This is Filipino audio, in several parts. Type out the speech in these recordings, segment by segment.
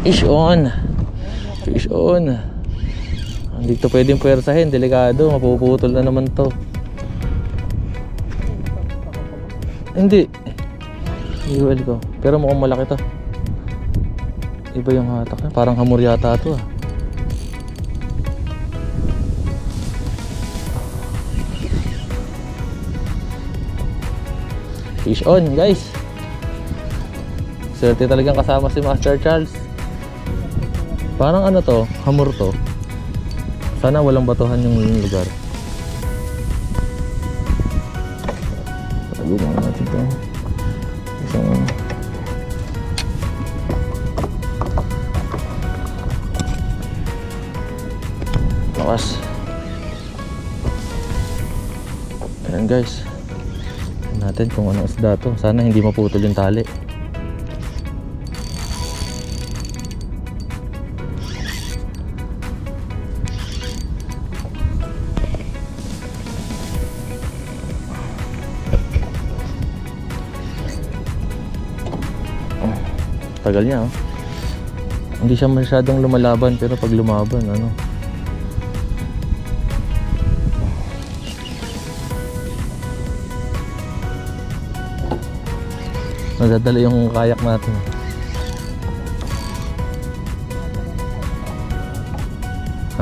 Fish on. Fish on. Hindi to pwedeng puwersahin, delikado, mapuputol na naman to. Hindi. Iwal ko. Pero mukhang malaki to. Iba yung hatak niya, parang hamor yata to ah. Fish on guys. Swerte talagang kasama si Master Charles. Parang ano to, hamor to. Sana walang batuhan yung lugar. Pagulungan natin to. Isang lakas. Ayan guys, natin kung anong isda to. Sana hindi maputol yung tali. Tagal niya oh. Hindi siya masyadong lumalaban, pero pag lumaban ano, nadadala yung kayak natin.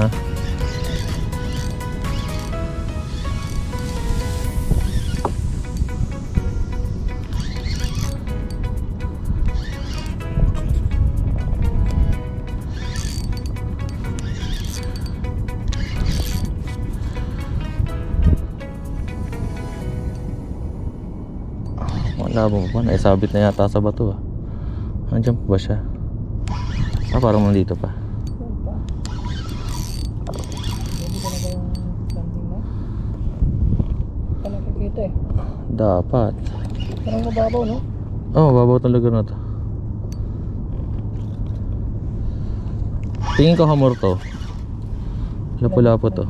Ha? Labo pa, naisabit na yata sa bato ah. Nandiyan pa ba siya? Ah, parang nandito pa. Dapat. Parang mababaw no? Oo, mababaw itong lugar na to. Tingin ko hamor to. Lapo-lapo to.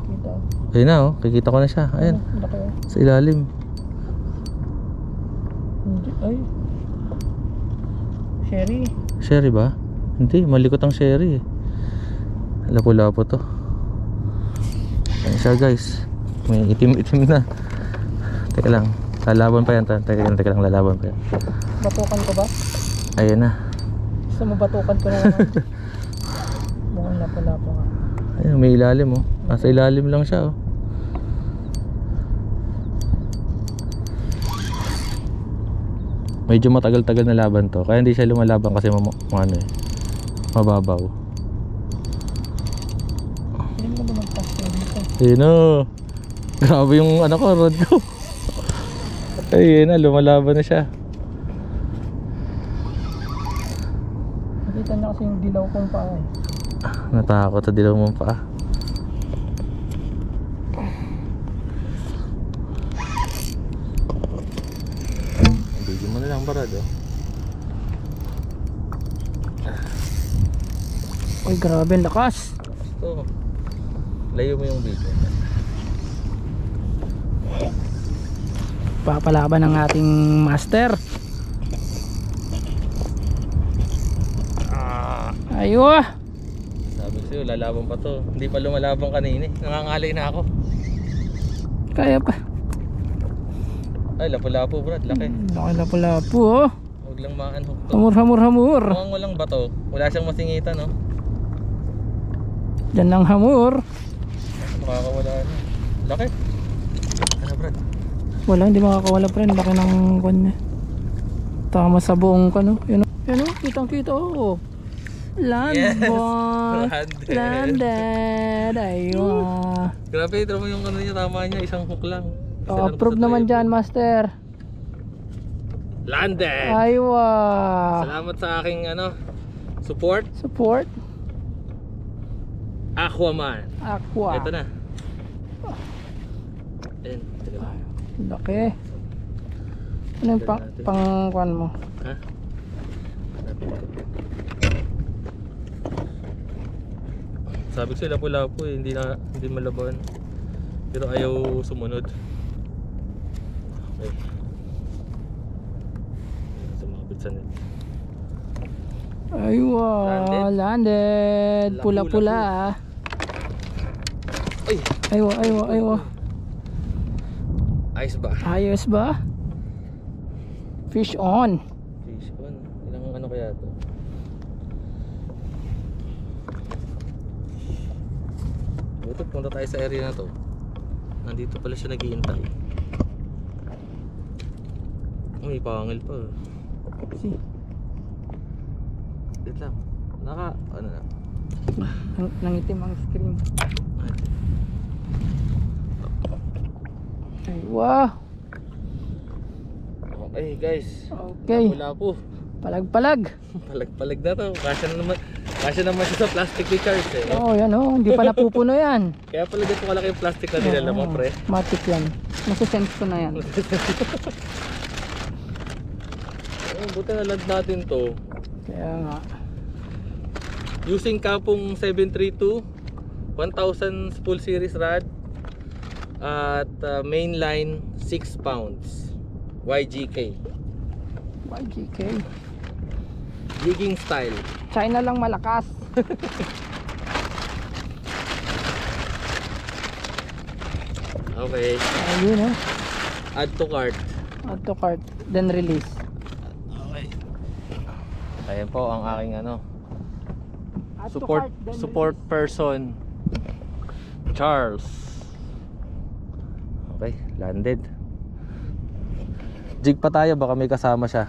Ayun na oh, kikita ko na siya. Ayan, sa ilalim. Ay, sherry. Sherry ba? Hindi, malikot ang sherry eh. Lapo-lapo to. Ayan siya guys. May itim-itim na. Teka lang, lalaban pa yan. Teka lang, lalaban pa yan. Batukan ko ba? Ayan na. Gusto mo batukan ko na naman? Mukhang lapo-lapo nga. Ayun, may ilalim oh. Nasa ilalim lang siya oh. Medyo matagal-tagal na laban to, kaya hindi siya lumalaban kasi ano eh, mababaw. Hindi mo naman pasok dito. Ayun o. Grabe yung ano ko, rod ko. Ayun na, lumalaban na siya. Nakita niya kasi yung dilaw kong paa eh. Natakot sa dilaw mong paa. Bigyan mo na lang barad oh. Ay grabe, ang lakas. Ito, layo mo yung video. Papalaban ng ating master. Ayo. Sabi ko sa'yo, lalaban pa to. Hindi pa lumalabang kanina eh. Nangangalay na ako. Kaya pa. Ay, lapo-lapo brad, laki. Laki lapo-lapo oh. Huwag lang maanhok to. Hamur. Mukhang walang bato. Wala siyang masingitan no. Diyan lang hamur. Makakawala na. Laki. Ano brad? Wala, hindi makakawala pa rin. Laki ng kwan niya. Tama sa buong kano. Yan o, kitang kita oh. Land Yes, boss. Landed. Ayun. Grabe, ito mo yung ano niya, tama niya, isang hook lang. Approve naman dyan, master. Landed. Aywa. Salamat sa aking ano, support. Aquaman. Aqua. Ito na. Ayan, ito na. Laki. Ano yung pang kwan mo? Ha? Sabi ko sila lapo-lapo eh, hindi malaban. Pero ayaw sumunod. Okay. Sumabit sa net. Aywa, landed. Pula-pula ah. Ay! Aywa. Ayos ba? Ayos ba? Fish on. Fish on. Ilang ano kaya to? Ito, punta tayo sa area na to. Nandito pala siya naghihintay. May pangil pa. Si. Wait lang. Ano na? Nangitim ang screen. Aywa. Okay guys. Okay. Wala po. Palag-palag. Palag-palag na to. Kasya naman siya sa plastic ni Charles eh. Oo, yan oh. Hindi pa napupuno yan. Kaya pala dito kalaki yung plastic na dinala mo, pre. Matik yan. Nasa-sense ko na yan. Buti na land natin to. Kaya nga. Using kapong 732 1000 full series rod at mainline 6 pounds YGK jigging style. China lang malakas. Okay, Ayun oh. add to cart. Add to cart, then release. Okay, ayan po ang aking Add to support cart, then support person Charles. Okay, landed. Jig pa tayo, baka may kasama siya.